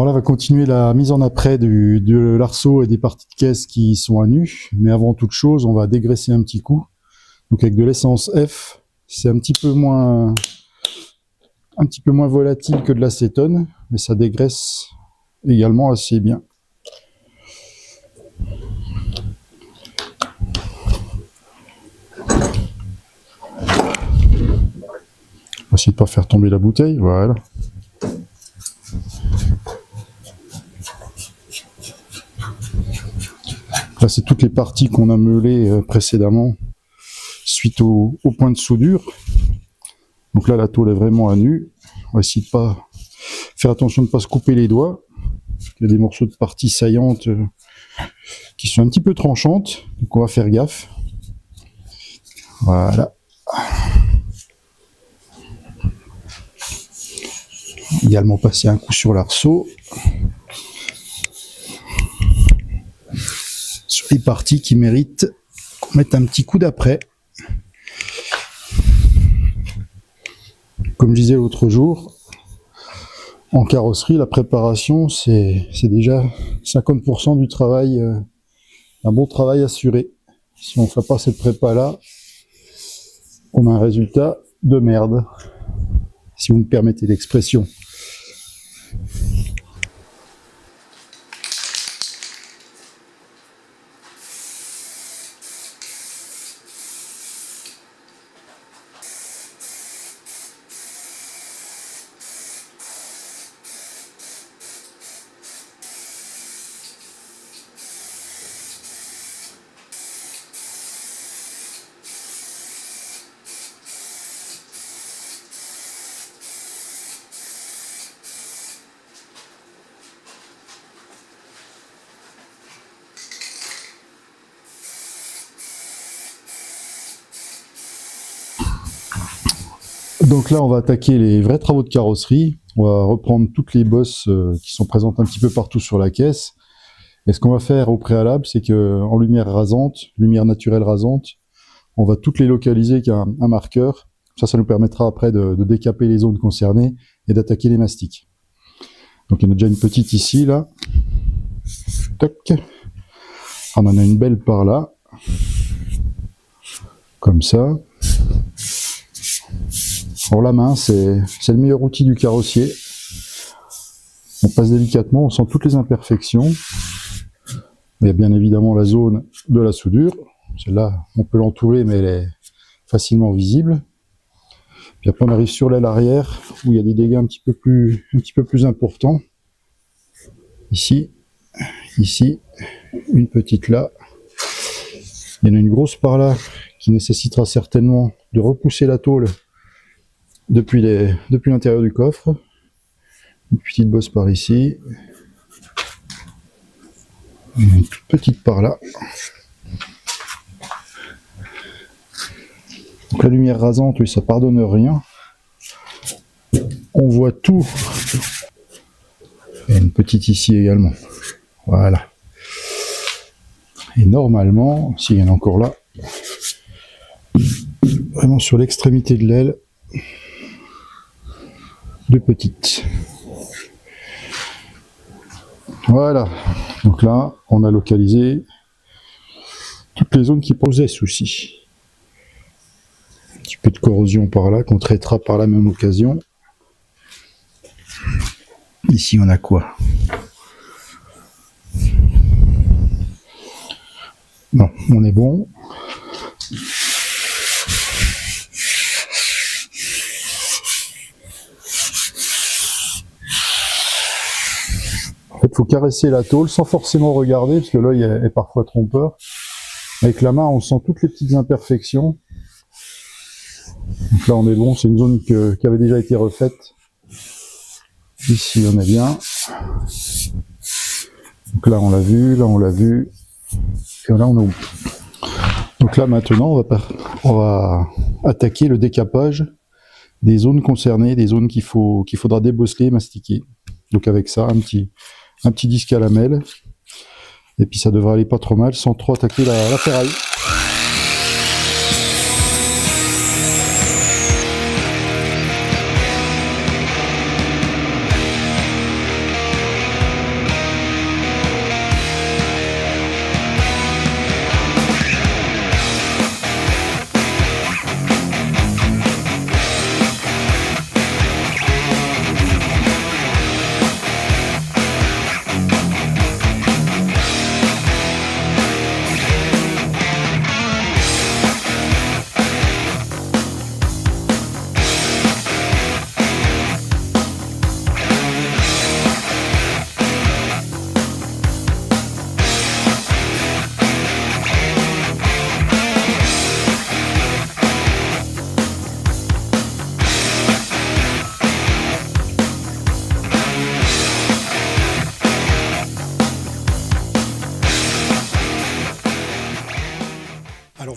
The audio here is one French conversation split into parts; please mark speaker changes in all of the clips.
Speaker 1: Bon, là, on va continuer la mise en après de l'arceau et des parties de caisse qui sont à nu. Mais avant toute chose, on va dégraisser un petit coup. Donc avec de l'essence F, c'est un petit peu moins volatile que de l'acétone, mais ça dégraisse également assez bien. On va essayer de ne pas faire tomber la bouteille, voilà. Là, c'est toutes les parties qu'on a meulées précédemment suite au point de soudure. Donc là, la tôle est vraiment à nu. On va essayer de pas faire attention de ne pas se couper les doigts. Il y a des morceaux de parties saillantes qui sont un petit peu tranchantes, donc on va faire gaffe. Voilà. Également passer un coup sur l'arceau. Sur les parties qui méritent qu'on mette un petit coup d'après. Comme je disais l'autre jour, en carrosserie, la préparation, c'est déjà 50% du travail, un bon travail assuré. Si on ne fait pas cette prépa-là, on a un résultat de merde, si vous me permettez l'expression. Donc là, on va attaquer les vrais travaux de carrosserie. On va reprendre toutes les bosses qui sont présentes un petit peu partout sur la caisse. Et ce qu'on va faire au préalable, c'est qu'en lumière rasante, lumière naturelle rasante, on va toutes les localiser avec un marqueur. Ça nous permettra après de décaper les zones concernées et d'attaquer les mastiques. Donc il y en a déjà une petite ici, là. Toc. On en a une belle par là. Comme ça. Alors la main, c'est le meilleur outil du carrossier. On passe délicatement, on sent toutes les imperfections. Il y a bien évidemment la zone de la soudure. Celle-là, on peut l'entourer, mais elle est facilement visible. Puis après, on arrive sur l'aile arrière, où il y a des dégâts un petit peu plus importants. Ici, une petite là. Il y en a une grosse par là, qui nécessitera certainement de repousser la tôle depuis l'intérieur du coffre. Une petite bosse par ici. Une toute petite par là. Donc la lumière rasante, oui, ça pardonne rien. On voit tout. Et une petite ici également. Voilà. Et normalement, s'il y en a encore là, vraiment sur l'extrémité de l'aile, deux petites. Voilà. Donc là, on a localisé toutes les zones qui posaient souci. Un petit peu de corrosion par là, qu'on traitera par la même occasion. Ici, on a quoi? Non, on est bon. En fait, il faut caresser la tôle sans forcément regarder, parce que l'œil est parfois trompeur. Avec la main, on sent toutes les petites imperfections. Donc là, on est bon, c'est une zone qui avait déjà été refaite. Ici, on est bien. Donc là, on l'a vu, là, on l'a vu. Et là, on est bon. Donc là, maintenant, on va attaquer le décapage des zones concernées, des zones qu'il faudra débosseler et mastiquer. Donc avec ça, un petit disque à lamelles. Et puis ça devrait aller pas trop mal sans trop attaquer la ferraille.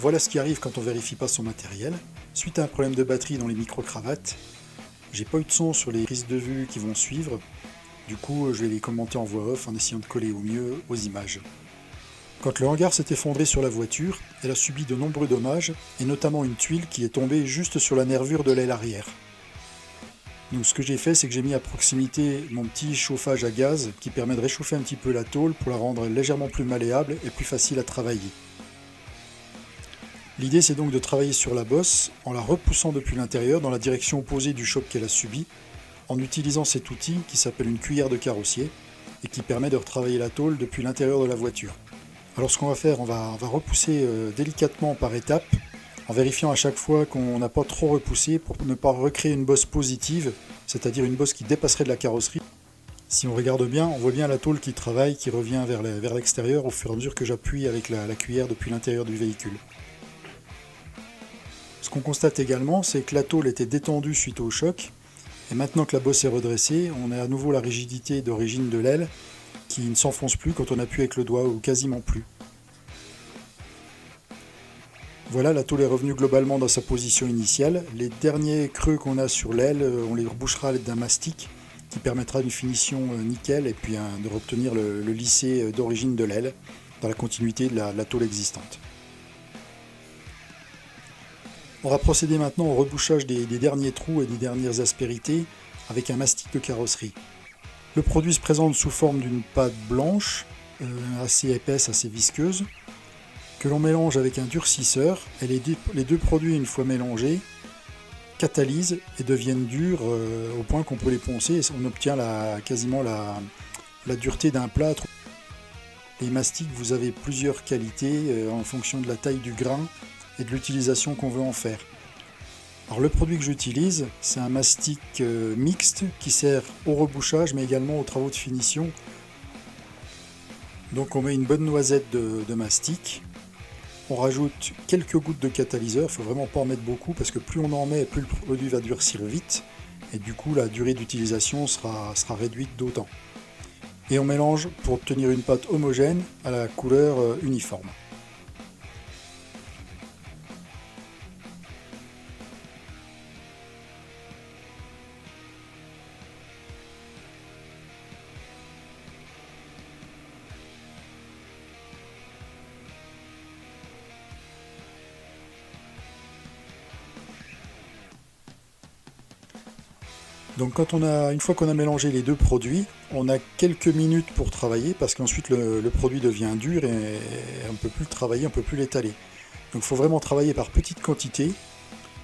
Speaker 1: voilà ce qui arrive quand on vérifie pas son matériel. Suite à un problème de batterie dans les micro-cravates, j'ai pas eu de son sur les prises de vue qui vont suivre. Du coup, je vais les commenter en voix off en essayant de coller au mieux aux images. Quand le hangar s'est effondré sur la voiture, elle a subi de nombreux dommages, et notamment une tuile qui est tombée juste sur la nervure de l'aile arrière. Donc ce que j'ai fait, c'est que j'ai mis à proximité mon petit chauffage à gaz qui permet de réchauffer un petit peu la tôle pour la rendre légèrement plus malléable et plus facile à travailler. L'idée, c'est donc de travailler sur la bosse en la repoussant depuis l'intérieur dans la direction opposée du choc qu'elle a subi, en utilisant cet outil qui s'appelle une cuillère de carrossier et qui permet de retravailler la tôle depuis l'intérieur de la voiture. Alors ce qu'on va faire, on va repousser délicatement par étapes, en vérifiant à chaque fois qu'on n'a pas trop repoussé pour ne pas recréer une bosse positive, c'est-à-dire une bosse qui dépasserait de la carrosserie. Si on regarde bien, on voit bien la tôle qui travaille, qui revient vers l'extérieur au fur et à mesure que j'appuie avec la cuillère depuis l'intérieur du véhicule. Ce qu'on constate également, c'est que la tôle était détendue suite au choc, et maintenant que la bosse est redressée, on a à nouveau la rigidité d'origine de l'aile, qui ne s'enfonce plus quand on appuie avec le doigt, ou quasiment plus. Voilà, la tôle est revenue globalement dans sa position initiale. Les derniers creux qu'on a sur l'aile, on les rebouchera à l'aide d'un mastic qui permettra une finition nickel et puis de obtenir le lissé d'origine de l'aile dans la continuité de la tôle existante. On va procéder maintenant au rebouchage des derniers trous et des dernières aspérités avec un mastic de carrosserie. Le produit se présente sous forme d'une pâte blanche, assez épaisse, assez visqueuse, que l'on mélange avec un durcisseur, et les deux produits, une fois mélangés, catalysent et deviennent durs au point qu'on peut les poncer et on obtient quasiment la dureté d'un plâtre. Les mastiques, vous avez plusieurs qualités en fonction de la taille du grain et de l'utilisation qu'on veut en faire. Alors le produit que j'utilise, c'est un mastic mixte qui sert au rebouchage mais également aux travaux de finition. Donc on met une bonne noisette de mastic, on rajoute quelques gouttes de catalyseur, il ne faut vraiment pas en mettre beaucoup parce que plus on en met, plus le produit va durcir vite et du coup la durée d'utilisation sera réduite d'autant. Et on mélange pour obtenir une pâte homogène à la couleur uniforme. Donc une fois qu'on a mélangé les deux produits, on a quelques minutes pour travailler parce qu'ensuite le produit devient dur et on ne peut plus le travailler, on ne peut plus l'étaler. Donc il faut vraiment travailler par petites quantités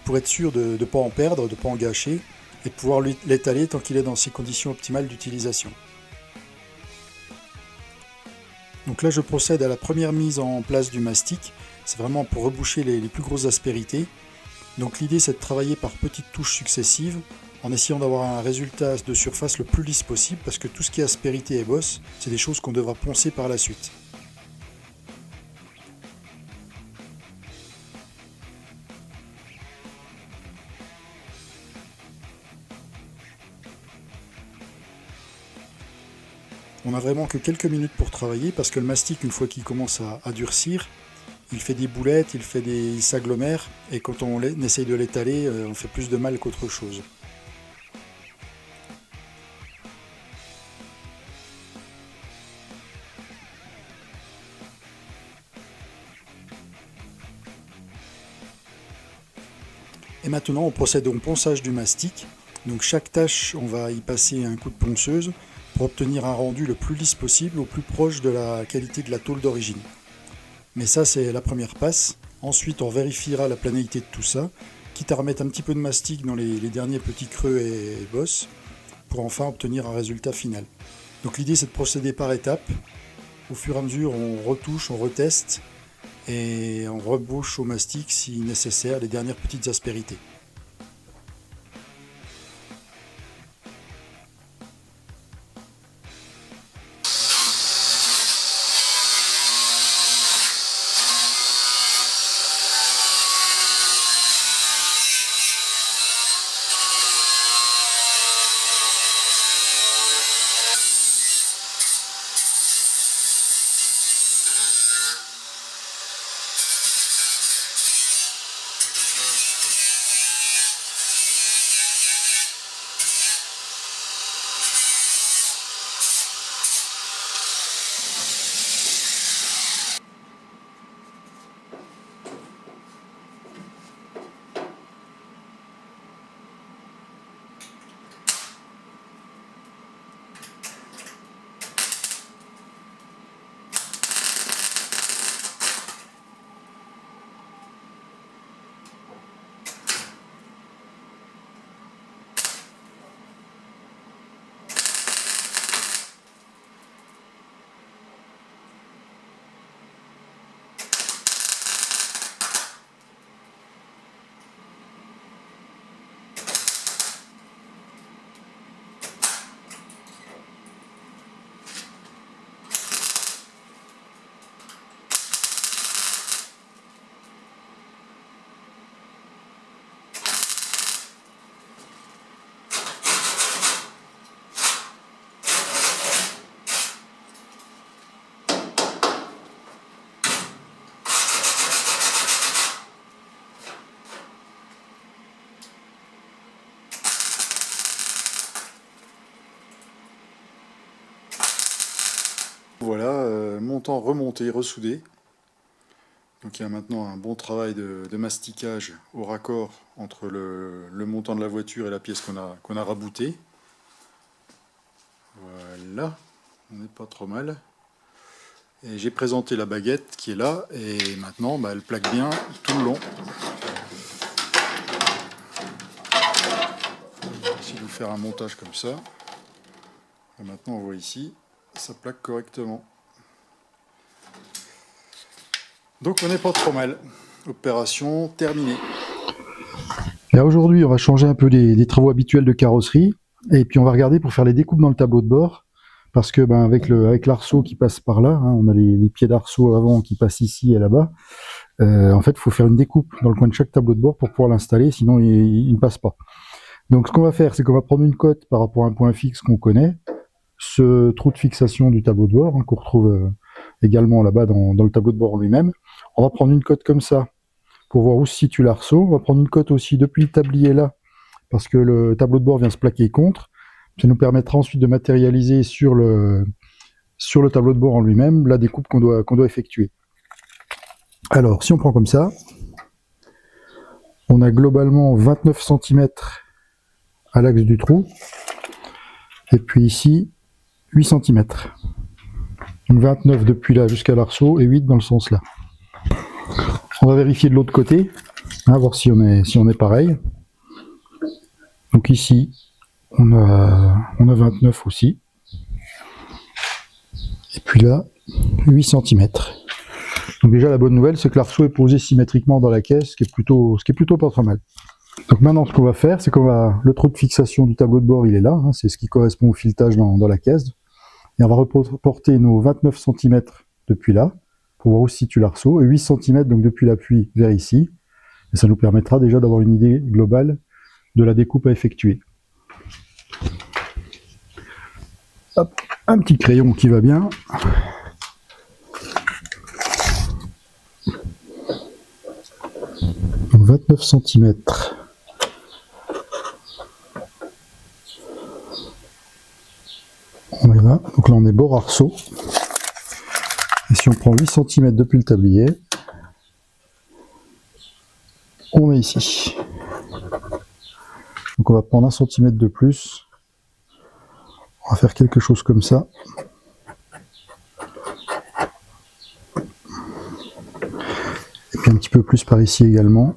Speaker 1: pour être sûr de ne pas en perdre, de ne pas en gâcher et de pouvoir l'étaler tant qu'il est dans ses conditions optimales d'utilisation. Donc là je procède à la première mise en place du mastic, c'est vraiment pour reboucher les plus grosses aspérités. Donc l'idée c'est de travailler par petites touches successives en essayant d'avoir un résultat de surface le plus lisse possible parce que tout ce qui est aspérité et bosse, c'est des choses qu'on devra poncer par la suite. On n'a vraiment que quelques minutes pour travailler parce que le mastic, une fois qu'il commence à durcir, il fait des boulettes, il s'agglomère et quand on essaye de l'étaler, on fait plus de mal qu'autre chose. Et maintenant on procède au ponçage du mastic. Donc chaque tâche, on va y passer un coup de ponceuse pour obtenir un rendu le plus lisse possible, au plus proche de la qualité de la tôle d'origine. Mais ça c'est la première passe. Ensuite on vérifiera la planéité de tout ça, quitte à remettre un petit peu de mastic dans les derniers petits creux et bosses, pour enfin obtenir un résultat final. Donc l'idée c'est de procéder par étapes. Au fur et à mesure on retouche, on reteste, et on rebouche au mastic si nécessaire les dernières petites aspérités. voilà, montant remonté, ressoudé. Donc il y a maintenant un bon travail de masticage au raccord entre le montant de la voiture et la pièce qu'on a raboutée. Voilà, on n'est pas trop mal. Et j'ai présenté la baguette qui est là, et maintenant elle plaque bien tout le long. Je vais essayer de vous faire un montage comme ça. Et maintenant on voit ici, ça plaque correctement. Donc on n'est pas trop mal. Opération terminée. Et aujourd'hui, on va changer un peu des travaux habituels de carrosserie. Et puis on va regarder pour faire les découpes dans le tableau de bord. Parce que avec l'arceau qui passe par là, on a les pieds d'arceau avant qui passent ici et là-bas. En fait, il faut faire une découpe dans le coin de chaque tableau de bord pour pouvoir l'installer, sinon il ne passe pas. Donc ce qu'on va faire, c'est qu'on va prendre une cote par rapport à un point fixe qu'on connaît. Ce trou de fixation du tableau de bord, qu'on retrouve également là-bas dans le tableau de bord lui-même. On va prendre une cote comme ça pour voir où se situe l'arceau. On va prendre une cote aussi depuis le tablier là, parce que le tableau de bord vient se plaquer contre. Ça nous permettra ensuite de matérialiser sur le tableau de bord en lui-même la découpe qu'on doit effectuer. Alors, si on prend comme ça, on a globalement 29 cm à l'axe du trou, et puis ici, 8 cm. Donc 29 depuis là jusqu'à l'arceau, et 8 dans le sens là. On va vérifier de l'autre côté, voir si on est pareil. Donc ici, on a 29 aussi. Et puis là, 8 cm. Donc déjà la bonne nouvelle, c'est que l'arceau est posé symétriquement dans la caisse, ce qui est plutôt pas trop mal. Donc maintenant ce qu'on va faire, c'est le trou de fixation du tableau de bord, il est là, c'est ce qui correspond au filetage dans la caisse. Et on va reporter nos 29 cm depuis là, pour voir où se situe l'arceau, et 8 cm donc depuis l'appui vers ici. Et ça nous permettra déjà d'avoir une idée globale de la découpe à effectuer. Hop, un petit crayon qui va bien. Donc 29 cm. On est là, donc là on est bord arceau. Et si on prend 8 cm depuis le tablier, on est ici. Donc on va prendre 1 cm de plus. On va faire quelque chose comme ça. Et puis un petit peu plus par ici également.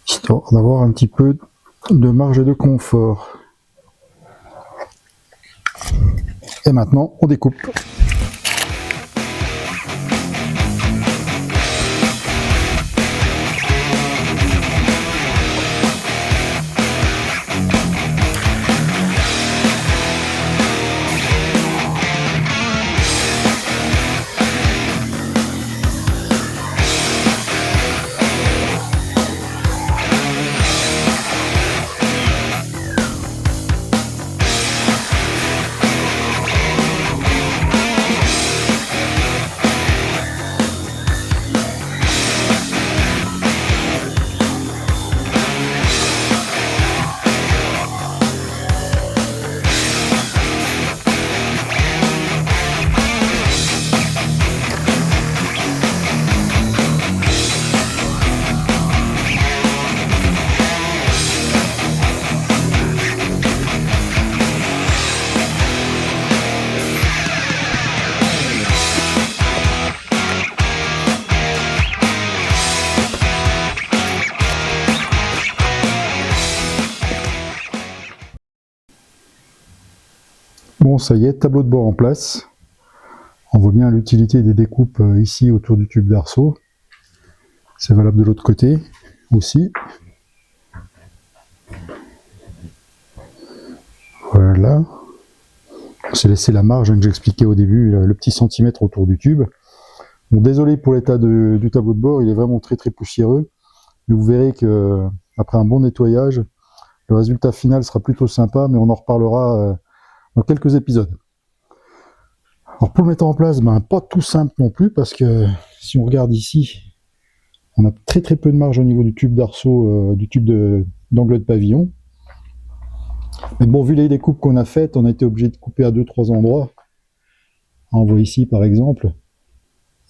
Speaker 1: Histoire d'avoir un petit peu de marge de confort. Et maintenant, on découpe. Bon, ça y est, tableau de bord en place. On voit bien l'utilité des découpes ici autour du tube d'arceau. C'est valable de l'autre côté aussi. Voilà. On s'est laissé la marge que j'expliquais au début, le petit centimètre autour du tube. Bon, désolé pour l'état du tableau de bord, il est vraiment très poussiéreux. Mais vous verrez que après un bon nettoyage, le résultat final sera plutôt sympa, mais on en reparlera dans quelques épisodes. Alors pour le mettre en place, pas tout simple non plus, parce que si on regarde ici, on a très peu de marge au niveau du tube d'arceau, du tube d'angle de pavillon. Mais bon, vu les découpes qu'on a faites, on a été obligé de couper à 2-3 endroits. On voit ici par exemple.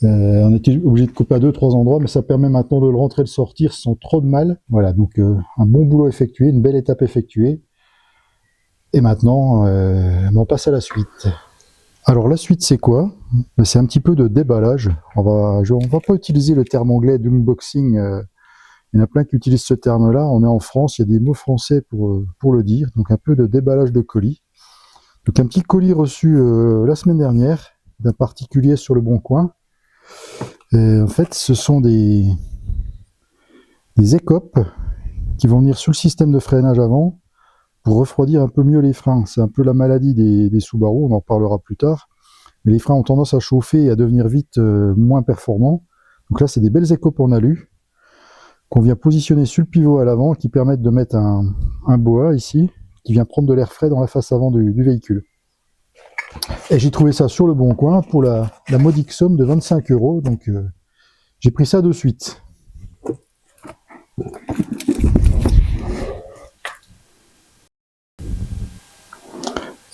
Speaker 1: On était obligé de couper à 2-3 endroits, mais ça permet maintenant de le rentrer et le sortir sans trop de mal. Voilà, donc un bon boulot effectué, une belle étape effectuée. Et maintenant, on passe à la suite. Alors la suite c'est quoi? C'est un petit peu de déballage. On va pas utiliser le terme anglais d'unboxing. Il y en a plein qui utilisent ce terme-là. On est en France, il y a des mots français pour le dire. Donc un peu de déballage de colis. Donc un petit colis reçu la semaine dernière d'un particulier sur le Bon Coin. En fait, ce sont des écopes qui vont venir sur le système de freinage avant pour refroidir un peu mieux les freins. C'est un peu la maladie des Subaru, on en parlera plus tard. Mais les freins ont tendance à chauffer et à devenir vite moins performants. Donc là, c'est des belles écopes en alu qu'on vient positionner sur le pivot à l'avant qui permettent de mettre un boa ici qui vient prendre de l'air frais dans la face avant du véhicule. Et j'ai trouvé ça sur le Bon Coin pour la modique somme de 25 €. Donc j'ai pris ça de suite.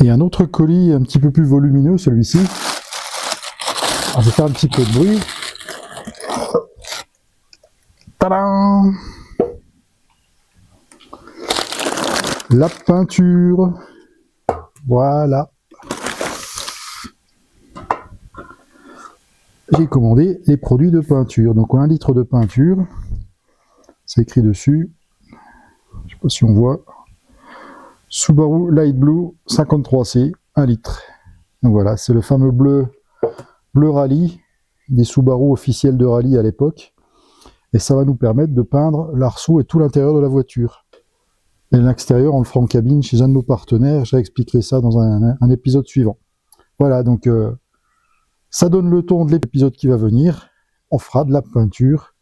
Speaker 1: Et un autre colis un petit peu plus volumineux, celui-ci. Je vais faire un petit peu de bruit. Tadam! La peinture. Voilà. J'ai commandé les produits de peinture. Donc 1 litre de peinture. C'est écrit dessus. Je ne sais pas si on voit. Subaru Light Blue 53C, 1 litre. Donc voilà, c'est le fameux bleu rallye, des Subaru officiels de rallye à l'époque. Et ça va nous permettre de peindre l'arceau et tout l'intérieur de la voiture. Et l'extérieur, on le fera en cabine chez un de nos partenaires. Je réexpliquerai ça dans un épisode suivant. Voilà, donc ça donne le ton de l'épisode qui va venir. On fera de la peinture.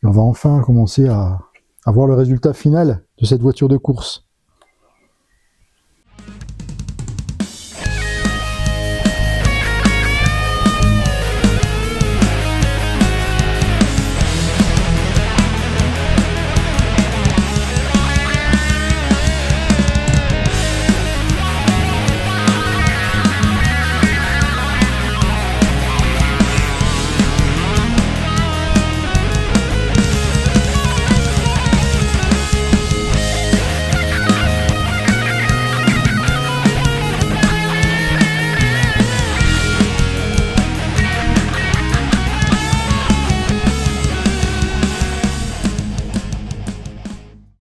Speaker 1: Et on va enfin commencer à voir le résultat final de cette voiture de course.